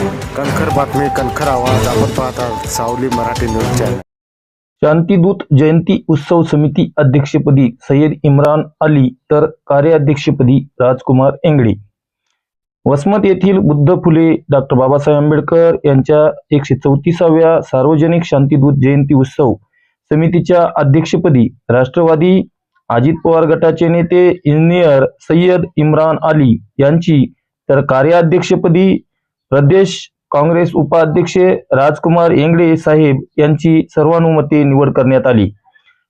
कणखर बातमी, कणखर आवाज. आपण पाहता सावली मराठी न्यूज चॅनल. शांतिदूत जयंती उत्सव समिती अध्यक्षपदी सय्यद इम्रान अली तर कार्याध्यक्षपदी राजकुमार एंगडे. वसमत येथील बुद्ध फुले डॉक्टर बाबासाहेब आंबेडकर यांच्या 134व्या सार्वजनिक शांतिदूत जयंती उत्सव समितीच्या अध्यक्षपदी राष्ट्रवादी अजित पवार गटाचे नेते इंजिनियर सय्यद इम्रान अली यांची तर कार्याध्यक्षपदी प्रदेश काँग्रेस उपाध्यक्ष राजकुमार एंगडे साहेब यांची सर्वानुमते निवड करण्यात आली.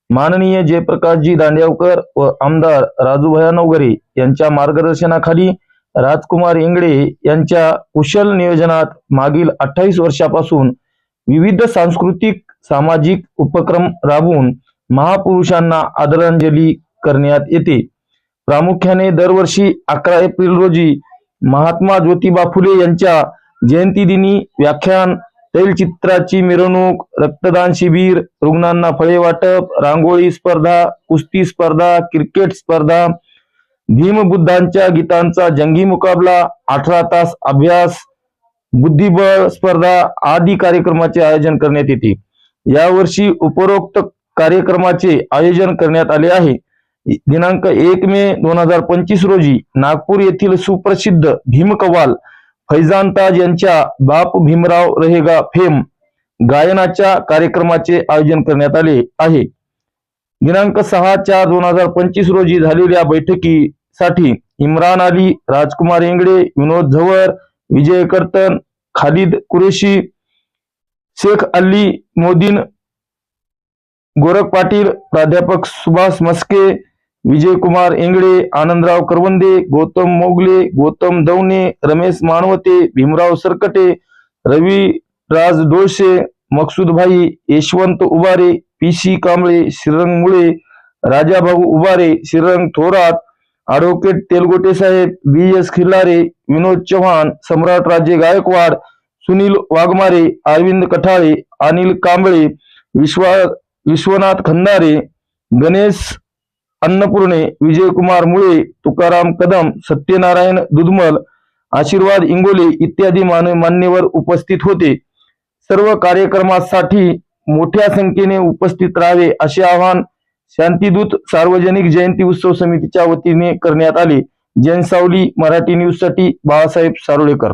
माननीय जयप्रकाशजी दांडेगावकर व आमदार राजूभाई नवघरे यांच्या मार्गदर्शनाखाली राजकुमार एंगडे यांच्या कुशल नियोजनात मागील 28 वर्षापासून विविध सांस्कृतिक सामाजिक उपक्रम राबवून महापुरुषांना आदरांजली करण्यात येते. प्रामुख्याने दरवर्षी 11 एप्रिल रोजी महात्मा ज्योतिबा फुले यांच्या जयंतीदिनी व्याख्यान, तैलचित्राची मिरवणूक, रक्तदान शिबिर, रुग्णांना फळे वाटप, रांगोळी स्पर्धा, कुस्ती स्पर्धा, क्रिकेट स्पर्धा, भीमबुद्धांच्या गीतांचा जंगी मुकाबला, 18 तास अभ्यास, बुद्धिबळ स्पर्धा आदी कार्यक्रमाचे आयोजन करण्यात येते. यावर्षी उपरोक्त कार्यक्रमाचे आयोजन करण्यात आले आहे. दिनांक 1 मे 2025 रोजी नागपूर येथील सुप्रसिद्ध भीमकव्वाल फैजान ताज यांच्या बाप भीमराव रहेगा फेम गायनाच्या कार्यक्रमाचे आयोजन करण्यात आले आहे. दिनांक 6/4/2025 रोजी झालेल्या बैठकीसाठी इम्रान अली, राजकुमार एंगडे, विनोद झवर, विजय कर्तन, खालिद कुरेशी, शेख अल्ली मोदीन, गोरख पाटील, प्राध्यापक सुभाष मस्के, विजयकुमार एंगडे, आनंदराव करवंदे, गौतम मोगले, गौतम दवणे, रमेश मानवते, भीमराव सरकटे, रविराज डोळशे, मकसूदभाई, यशवंत उबारे, PC कांबळे, श्रीरंग मुळे, राजाभाऊ उबारे, श्रीरंग थोरात, ॲडव्होकेट तेलगोटे साहेब, BS खिल्लारे, विनोद चव्हाण, सम्राट राजे गायकवाड, सुनील वाघमारे, अरविंद कठाळे, अनिल कांबळे, विश्वनाथ खंदारे, गणेश अन्नपूर्णे, विजयकुमार मुळे, तुकाराम कदम, सत्यनारायण दुधमल, आशीर्वाद इंगोले इत्यादी मान्यवर उपस्थित होते. सर्व कार्यक्रमासाठी मोठ्या संख्येने उपस्थित राहावे असे आवाहन शांतिदूत सार्वजनिक जयंती उत्सव समितीच्या वतीने करण्यात आले. जनसावली मराठी न्यूज साठी बाळासाहेब सारोळेकर.